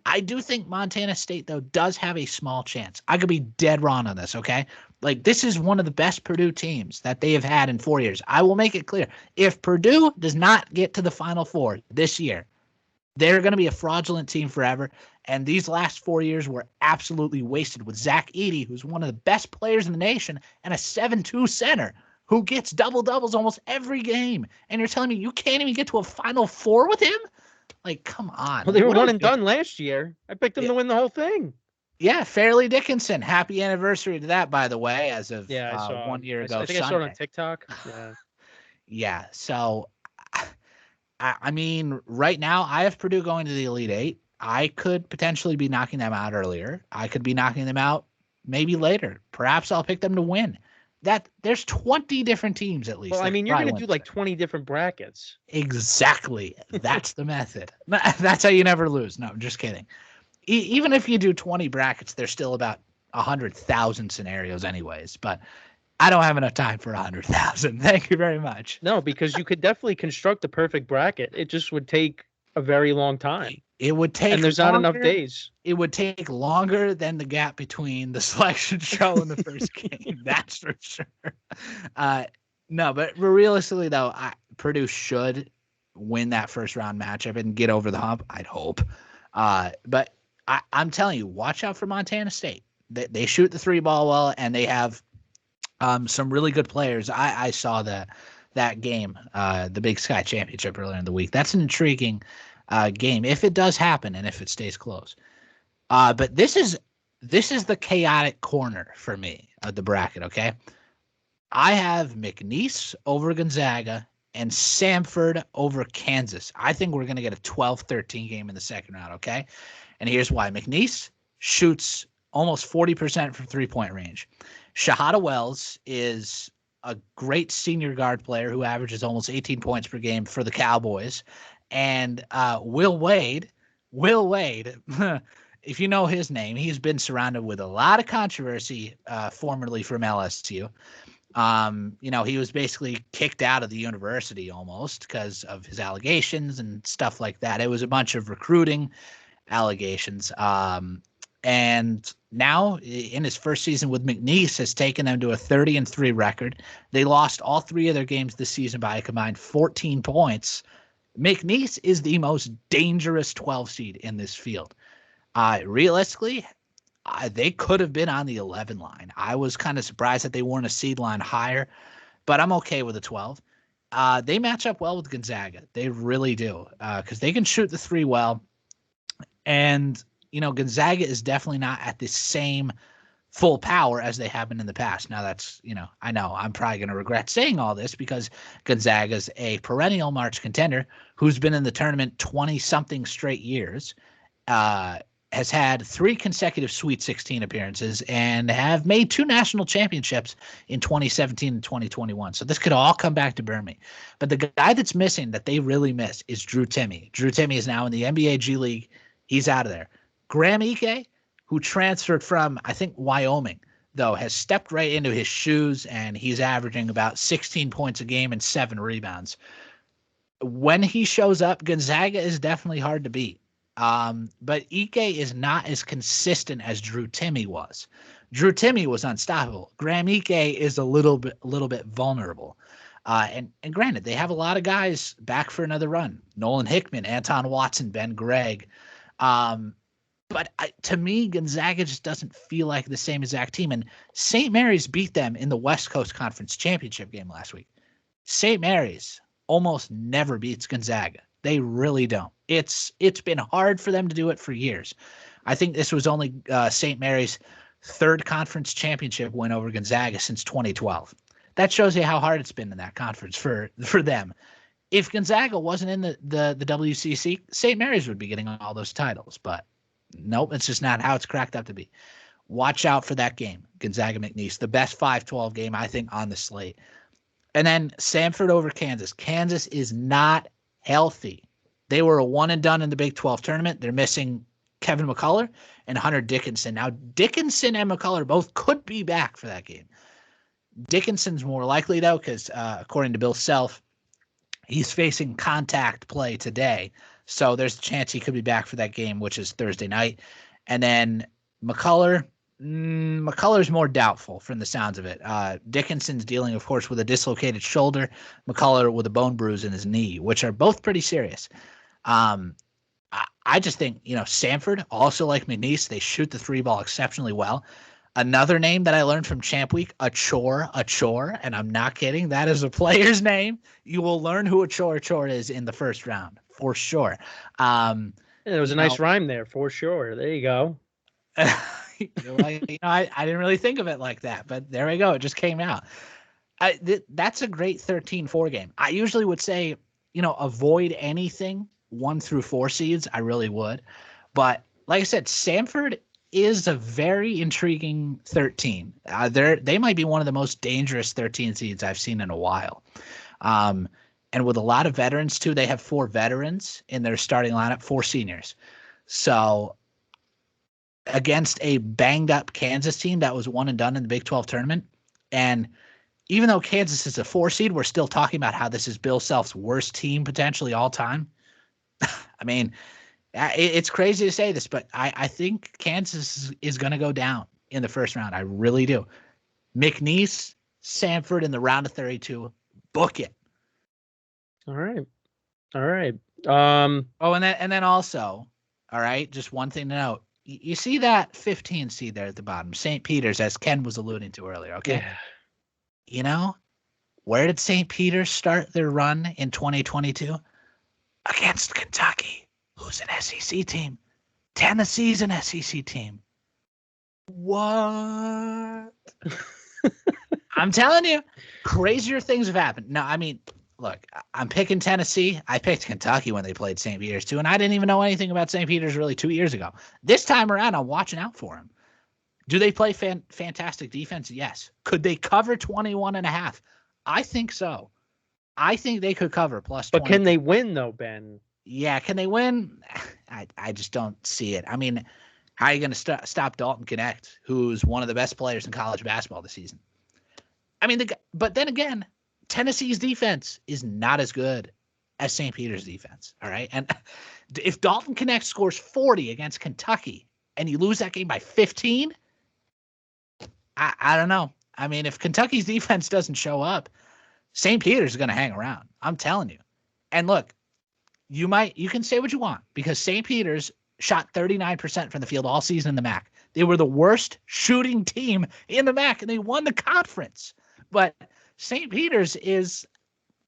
I do think Montana State, though, does have a small chance. I could be dead wrong on this, okay? Like, this is one of the best Purdue teams that they have had in 4 years. I will make it clear. If Purdue does not get to the Final Four this year, they're going to be a fraudulent team forever. And these last 4 years were absolutely wasted with Zach Edey, who's one of the best players in the nation, and a 7-2 center who gets double-doubles almost every game. And you're telling me you can't even get to a Final Four with him? Like, come on. Well, they were one and done last year. I picked them to win the whole thing. Yeah, Fairleigh Dickinson. Happy anniversary to that, by the way, as of 1 year ago. I think I saw it on TikTok. Yeah. Yeah. So, I mean, right now, I have Purdue going to the Elite Eight. I could potentially be knocking them out earlier. I could be knocking them out maybe later. Perhaps I'll pick them to win. There's 20 different teams at least. Well, I mean, you're going to do like 20 different brackets. Exactly. That's the method. That's how you never lose. No, I'm just kidding. Even if you do 20 brackets, there's still about 100,000 scenarios anyways. But I don't have enough time for 100,000. Thank you very much. No, because you could definitely construct the perfect bracket. It just would take a very long time. It would take, and there's not enough days. It would take longer than the gap between the selection show and the first game. That's for sure. No, but realistically though, Purdue should win that first round matchup and get over the hump. I'd hope. But I'm telling you, watch out for Montana State. They shoot the three ball well, and they have some really good players. I saw that game, the Big Sky Championship earlier in the week. That's an intriguing game if it does happen and if it stays close. But this is the chaotic corner for me of the bracket. Okay, I have McNeese over Gonzaga and Samford over Kansas. I think we're going to get a 12-13 game in the second round. Okay, and here's why: McNeese shoots almost 40% from 3-point range. Shahada Wells is a great senior guard player who averages almost 18 points per game for the Cowboys. And Will Wade, if you know his name, he's been surrounded with a lot of controversy, formerly from LSU. He was basically kicked out of the university almost because of his allegations and stuff like that. It was a bunch of recruiting allegations. And now in his first season with McNeese has taken them to a 30-3 record. They lost all 3 of their games this season by a combined 14 points. McNeese is the most dangerous 12 seed in this field. Realistically, they could have been on the 11 line. I was kind of surprised that they weren't a seed line higher, but I'm okay with the 12. They match up well with Gonzaga. They really do, because they can shoot the 3 well. And, Gonzaga is definitely not at the same full power as they have been in the past. Now that's, I know I'm probably going to regret saying all this because Gonzaga's a perennial March contender who's been in the tournament 20-something straight years, has had 3 consecutive Sweet 16 appearances, and have made 2 national championships in 2017 and 2021. So this could all come back to burn me. But the guy that's missing that they really miss is Drew Timme. Drew Timme is now in the NBA G League. He's out of there. Graham Ike, who transferred from, I think, Wyoming, though, has stepped right into his shoes, and he's averaging about 16 points a game and 7 rebounds. When he shows up, Gonzaga is definitely hard to beat. But Ike is not as consistent as Drew Timme was. Drew Timme was unstoppable. Graham Ike is a little bit vulnerable. And granted, they have a lot of guys back for another run. Nolan Hickman, Anton Watson, Ben Gregg. But to me, Gonzaga just doesn't feel like the same exact team. And St. Mary's beat them in the West Coast Conference Championship game last week. St. Mary's almost never beats Gonzaga. They really don't. It's been hard for them to do it for years. I think this was only St. Mary's third conference championship win over Gonzaga since 2012. That shows you how hard it's been in that conference for them. If Gonzaga wasn't in the WCC, St. Mary's would be getting all those titles. But nope, it's just not how it's cracked up to be. Watch out for that game, Gonzaga-McNeese, the best 5-12 game, I think, on the slate. And then Samford over Kansas. Kansas is not healthy. They were a one and done in the Big 12 tournament. They're missing Kevin McCullough and Hunter Dickinson. Now, Dickinson and McCullough both could be back for that game. Dickinson's more likely, though, because according to Bill Self, he's facing contact play today. So there's a chance he could be back for that game, which is Thursday night. And then McCullough's more doubtful from the sounds of it. Dickinson's dealing, of course, with a dislocated shoulder. McCullough with a bone bruise in his knee, which are both pretty serious. I just think, Samford, also like McNeese, they shoot the three ball exceptionally well. Another name that I learned from Champ Week, Achor, and I'm not kidding. That is a player's name. You will learn who Achor is in the first round, for sure. There was a nice rhyme there, for sure. There you go. I didn't really think of it like that, but there we go. It just came out. That's a great 13-4 game. I usually would say, avoid anything 1 through 4 seeds. I really would. But like I said, Samford is a very intriguing 13. They might be one of the most dangerous 13 seeds I've seen in a while. And with a lot of veterans too, they have 4 veterans in their starting lineup, 4 seniors. So against a banged up Kansas team that was one and done in the Big 12 tournament. And even though Kansas is a 4 seed, we're still talking about how this is Bill Self's worst team potentially all time. I mean, it's crazy to say this, but I think Kansas is going to go down in the first round. I really do. McNeese, Samford in the round of 32. Book it. All right. And then also, all right, just one thing to note. You see that 15 seed there at the bottom, St. Peter's, as Ken was alluding to earlier, okay? Yeah. Where did St. Peter's start their run in 2022? Against Kentucky, who's an SEC team. Tennessee's an SEC team. What? I'm telling you, crazier things have happened. No, I mean, look, I'm picking Tennessee. I picked Kentucky when they played St. Peter's too, and I didn't even know anything about St. Peter's really 2 years ago. This time around, I'm watching out for them. Do they play fantastic defense? Yes. Could they cover 21.5? I think so. I think they could cover plus 20. But can they win, though, Ben? Yeah, can they win? I just don't see it. I mean, how are you going to stop Dalton Connect, who's one of the best players in college basketball this season? I mean, but then again, Tennessee's defense is not as good as St. Peter's defense, all right? And if Dalton Connect scores 40 against Kentucky and you lose that game by 15, I don't know. I mean, if Kentucky's defense doesn't show up, St. Peter's is going to hang around. I'm telling you. And look, you can say what you want because St. Peter's shot 39% from the field all season in the MAC. They were the worst shooting team in the MAC, and they won the conference. But St. Peter's is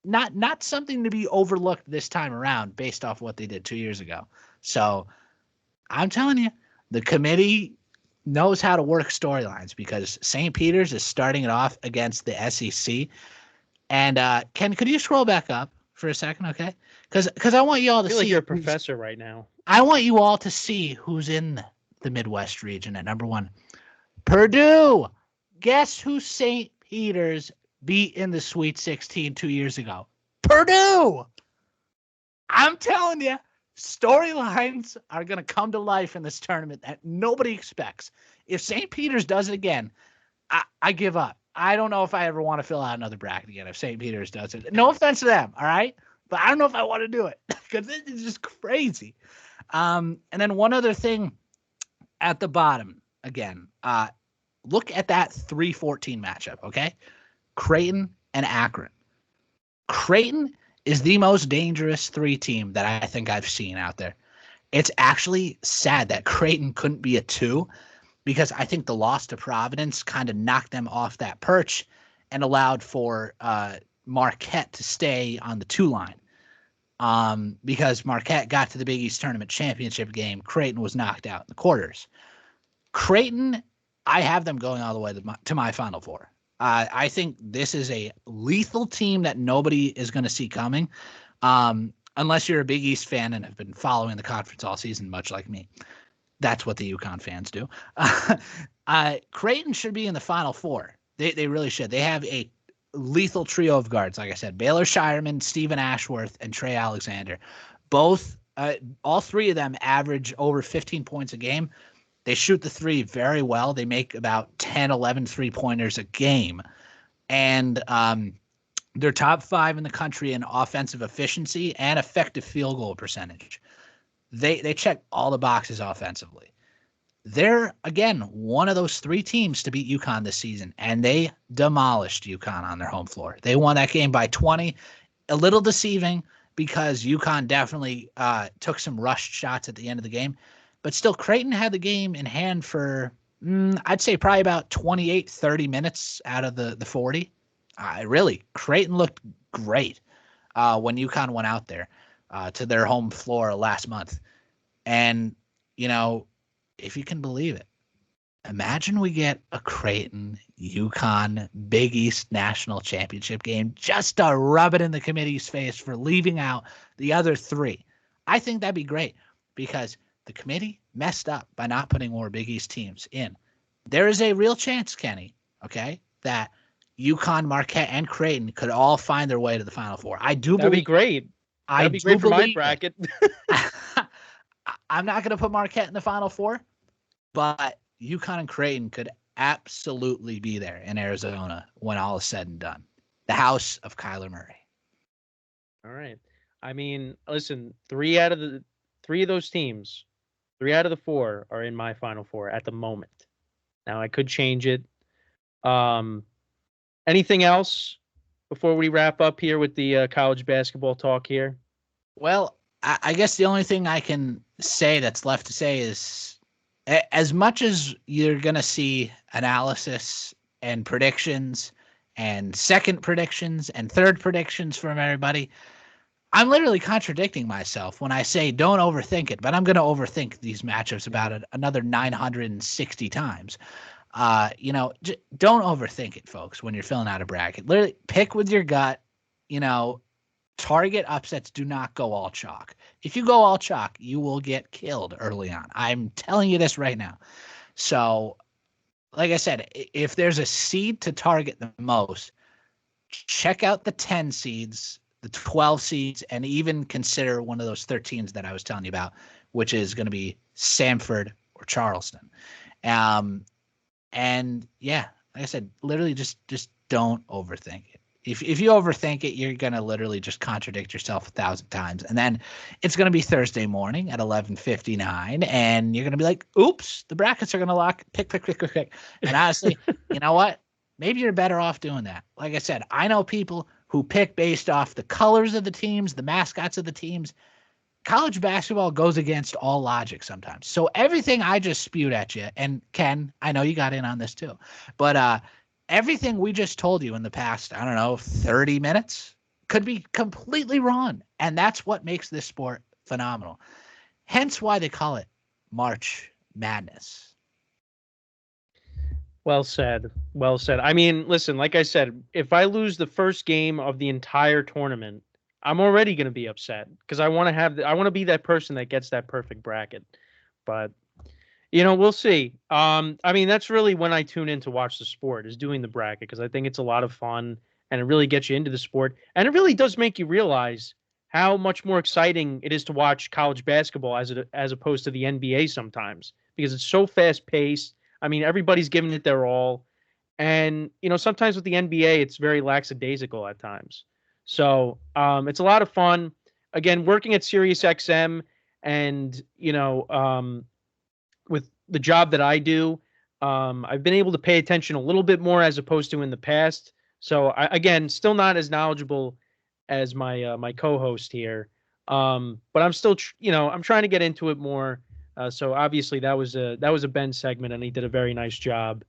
not something to be overlooked this time around based off what they did 2 years ago. So I'm telling you, the committee knows how to work storylines because St. Peter's is starting it off against the SEC. And Ken, could you scroll back up for a second, okay? Because I want you all to see. Like you're a professor right now. I want you all to see who's in the Midwest region at number 1. Purdue. Guess who St. Peter's beat in the Sweet 16 2 years ago? Purdue. I'm telling you, storylines are going to come to life in this tournament that nobody expects. If St. Peter's does it again, I give up. I don't know if I ever want to fill out another bracket again if St. Peter's does it. No offense to them, all right? But I don't know if I want to do it because it is just crazy. And then one other thing at the bottom, again, look at that 3-14 matchup, okay? Creighton and Akron. Creighton is the most dangerous 3 team that I think I've seen out there. It's actually sad that Creighton couldn't be a 2 because I think the loss to Providence kind of knocked them off that perch and allowed for Marquette to stay on the 2 line. Because Marquette got to the Big East Tournament Championship game, Creighton was knocked out in the quarters. Creighton, I have them going all the way to my Final Four. I think this is a lethal team that nobody is going to see coming, unless you're a Big East fan and have been following the conference all season, much like me. That's what the UConn fans do. Creighton should be in the Final Four. They really should. They have a lethal trio of guards, like I said, Baylor Shireman, Stephen Ashworth, and Trey Alexander. Both, all three of them average over 15 points a game. They shoot the three very well. They make about 10, 11 three-pointers a game. And they're top 5 in the country in offensive efficiency and effective field goal percentage. They check all the boxes offensively. They're, again, one of those 3 teams to beat UConn this season, and they demolished UConn on their home floor. They won that game by 20. A little deceiving because UConn definitely took some rushed shots at the end of the game. But still, Creighton had the game in hand for, I'd say, probably about 28, 30 minutes out of the 40. Really, Creighton looked great when UConn went out there to their home floor last month. And, you know, if you can believe it, imagine we get a Creighton UConn Big East National Championship game just to rub it in the committee's face for leaving out the other 3. I think that'd be great because the committee messed up by not putting more Big East teams in. There is a real chance, Kenny, okay, that UConn, Marquette, and Creighton could all find their way to the Final Four. I do That'd believe. be great. That'd be great for my bracket. I'm not going to put Marquette in the Final Four, but UConn and Creighton could absolutely be there in Arizona when all is said and done. The house of Kyler Murray. All right. I mean, listen, 3 out of those teams, 3 out of the 4 are in my Final Four at the moment. Now I could change it. Anything else before we wrap up here with the college basketball talk here? Well, I guess the only thing I can say that's left to say is as much as you're going to see analysis and predictions and second predictions and third predictions from everybody, I'm literally contradicting myself when I say don't overthink it, but I'm going to overthink these matchups about another 960 times. Don't overthink it, folks, when you're filling out a bracket. Literally pick with your gut. Target upsets. Do not go all chalk. If you go all chalk, you will get killed early on. I'm telling you this right now. So, like I said, if there's a seed to target the most, check out the 10 seeds, the 12 seeds, and even consider one of those 13s that I was telling you about, which is going to be Samford or Charleston. And yeah, like I said, literally just don't overthink it. If you overthink it, you're going to literally just contradict yourself 1,000 times. And then it's going to be Thursday morning at 11:59, and you're going to be like, oops, the brackets are going to lock. Pick. And honestly, you know what? Maybe you're better off doing that. Like I said, I know people who pick based off the colors of the teams, the mascots of the teams. College basketball goes against all logic sometimes. So everything I just spewed at you, and Ken, I know you got in on this too, but everything we just told you in the past, 30 minutes could be completely wrong. And that's what makes this sport phenomenal. Hence why they call it March Madness. Well said. Well said. I mean, listen, like I said, if I lose the first game of the entire tournament, I'm already going to be upset because I want to be that person that gets that perfect bracket. But we'll see. I mean, that's really when I tune in to watch the sport, is doing the bracket, because I think it's a lot of fun and it really gets you into the sport. And it really does make you realize how much more exciting it is to watch college basketball as opposed to the NBA sometimes, because it's so fast paced. I mean, everybody's giving it their all. And, sometimes with the NBA, it's very lackadaisical at times. So it's a lot of fun. Again, working at SiriusXM and, with the job that I do, I've been able to pay attention a little bit more as opposed to in the past. So again, still not as knowledgeable as my co-host here. But I'm still, I'm trying to get into it more. So obviously that was a Ben segment, and he did a very nice job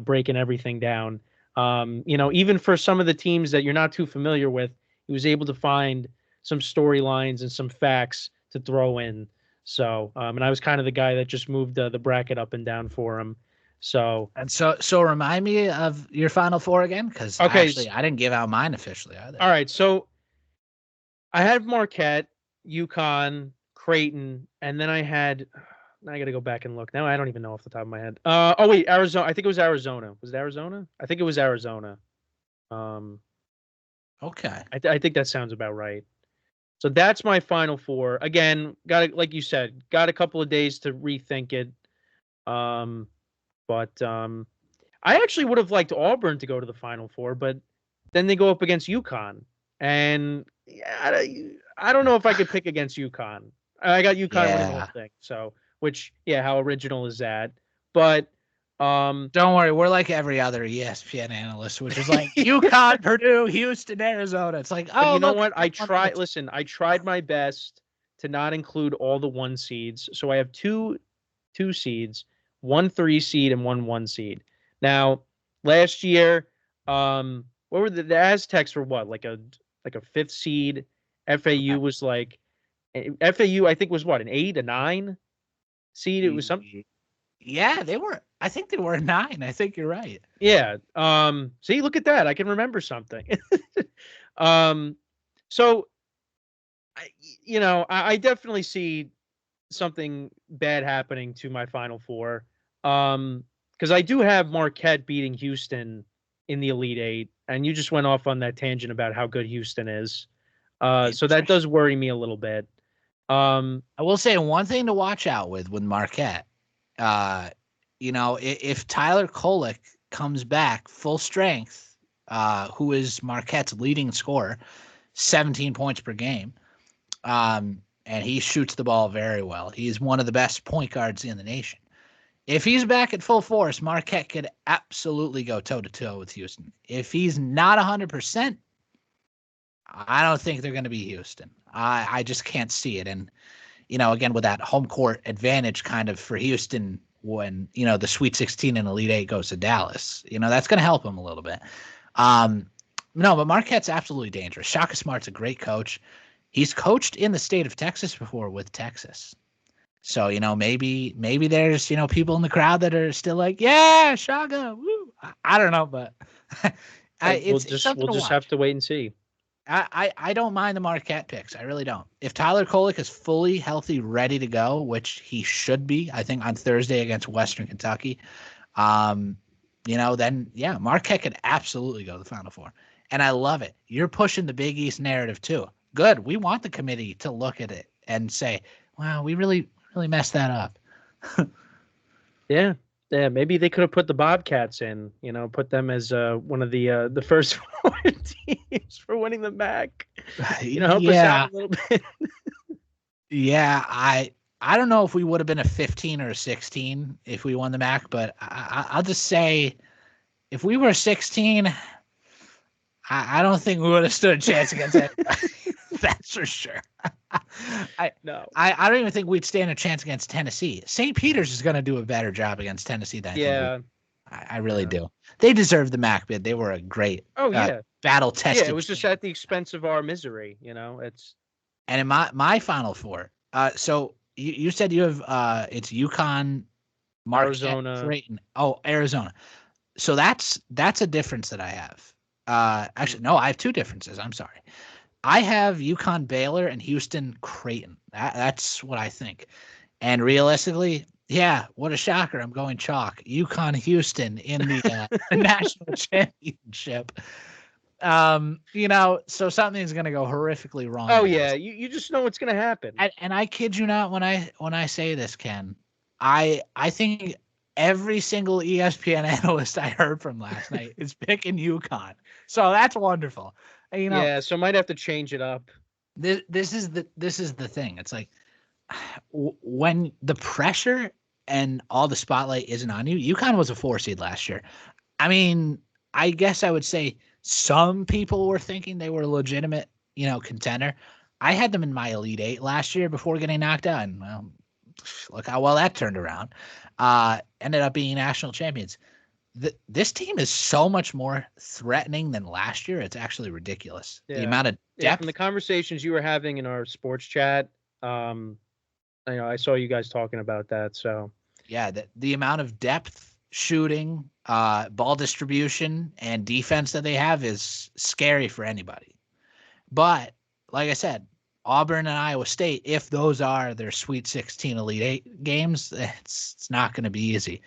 breaking everything down. Even for some of the teams that you're not too familiar with, he was able to find some storylines and some facts to throw in. So, and I was kind of the guy that just moved the bracket up and down for him. So, And so remind me of your final four again, because okay, I didn't give out mine officially either. all right. So I had Marquette, UConn, Creighton, and then I had. Now I got to go back and look. Now I don't even know off the top of my head. Oh wait, Arizona. I think it was Arizona. Was it Arizona? I think it was Arizona. Um, Okay. I think that sounds about right. So that's my final four. Again, like you said, got a couple of days to rethink it. But I actually would have liked Auburn to go to the final four, but then they go up against UConn, and yeah, I don't know if I could pick against UConn. I got UConn winning the whole Yeah. thing. So, which, yeah, how original is that? But Don't worry, we're like every other ESPN analyst, which is like UConn, Purdue, Houston, Arizona. It's like, but oh you know look, what? Listen, I tried my best to not include all the one seeds. So I have two seeds, one 3 seed and one seed. Now, last year, what were the Aztecs were what? Like a fifth seed. FAU was like FAU, I think was what, an 8, a 9 seed? It was some Yeah, they were. I think they were a 9. I think you're right. yeah. See, look at that. I can remember something. um so I, I definitely see something bad happening to my final four. Because I do have Marquette beating Houston in the Elite Eight, and you just went off on that tangent about how good Houston is. So that does worry me a little bit. I will say one thing to watch out with Marquette. If Tyler Kolek comes back full strength, who is Marquette's leading scorer, 17 points per game, and he shoots the ball very well. He's one of the best point guards in the nation. If he's back at full force, Marquette could absolutely go toe-to-toe with Houston. If he's not 100%, I don't think they're going to be Houston. I just can't see it. And, again, with that home court advantage kind of for Houston when, the Sweet 16 and Elite Eight goes to Dallas, that's going to help him a little bit. No, but Marquette's absolutely dangerous. Shaka Smart's a great coach. He's coached in the state of Texas before with Texas. So, maybe there's, people in the crowd that are still like, yeah, Shaka, woo. I don't know, but we'll just have to wait and see. I don't mind the Marquette picks. I really don't. If Tyler Kolek is fully healthy, ready to go, which he should be, I think on Thursday against Western Kentucky, then yeah, Marquette could absolutely go to the Final Four. And I love it. You're pushing the Big East narrative too. Good. We want the committee to look at it and say, wow, we really messed that up. Yeah. Yeah, maybe they could have put the Bobcats in, put them as one of the first 4 teams for winning the MAC. Help us out a little bit. Yeah, I don't know if we would have been a 15 or a 16 if we won the MAC, but I'll just say if we were 16, I don't think we would have stood a chance against anybody. That's for sure. I don't even think we'd stand a chance against Tennessee. St. Peter's is going to do a better job against Tennessee than I really do. They deserve the MAC bid. They were a great battle tested. Yeah, it was just at the expense of our misery. It's and in my Final Four. So you said you have it's UConn, Marquette, Arizona, Creighton. Oh, Arizona. So that's a difference that I have. Actually, no, I have two differences. I'm sorry. I have UConn, Baylor, and Houston, Creighton. That's what I think. And realistically, yeah, what a shocker. I'm going chalk. UConn, Houston in the national championship. So something's going to go horrifically wrong. Oh, yeah. You just know what's going to happen. And I kid you not when I say this, Ken. I think every single ESPN analyst I heard from last night is picking UConn. So that's wonderful. Yeah, so might have to change it up. This is the thing. It's like when the pressure and all the spotlight isn't on you. UConn was a 4 seed last year. I mean, I guess I would say some people were thinking they were a legitimate, contender. I had them in my Elite Eight last year before getting knocked out. And well, look how well that turned around. Ended up being national champions. This team is so much more threatening than last year. It's actually ridiculous. The Yeah. amount of Yeah, depth. from the conversations you were having in our sports chat, I saw you guys talking about that. So Yeah, the amount of depth, shooting, ball distribution, and defense that they have is scary for anybody. But like I said, Auburn and Iowa State, if those are their Sweet 16 Elite Eight games, it's not going to be easy.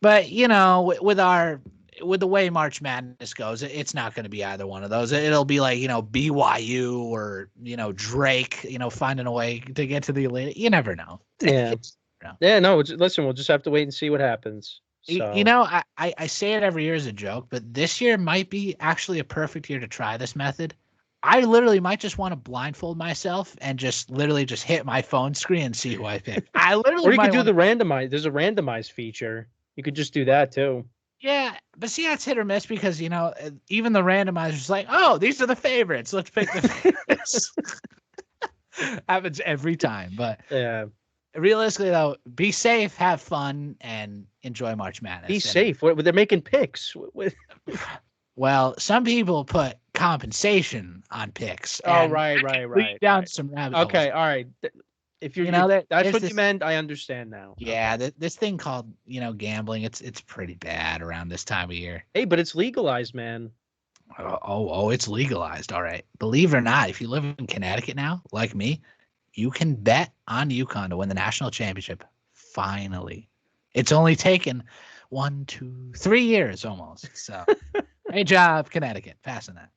But with the way March Madness goes, it's not going to be either one of those. It'll be like BYU or Drake, finding a way to get to the Elite. You never know. yeah, yeah. No, listen, we'll just have to wait and see what happens. So I say it every year as a joke, but this year might be actually a perfect year to try this method. I literally might just want to blindfold myself and just literally just hit my phone screen and see who I pick. I literally or you could do the randomize. There's a randomized feature. You could just do that too. Yeah, but see, that's hit or miss because even the randomizer's like, oh, these are the favorites. Let's pick the favorites. Happens every time, but yeah. Realistically, though, be safe, have fun, and enjoy March Madness. Be safe. They're making picks. Well, some people put compensation on picks. Oh, right. Down some rabbit holes. Okay, all right. If you're, that's what you meant, I understand now. Yeah, this thing called gambling, it's pretty bad around this time of year. Hey, but it's legalized, man. Oh, it's legalized. All right. Believe it or not, if you live in Connecticut now, like me, you can bet on UConn to win the national championship. Finally. It's only taken 1, 2, 3 years almost. So, great job, Connecticut, passing that.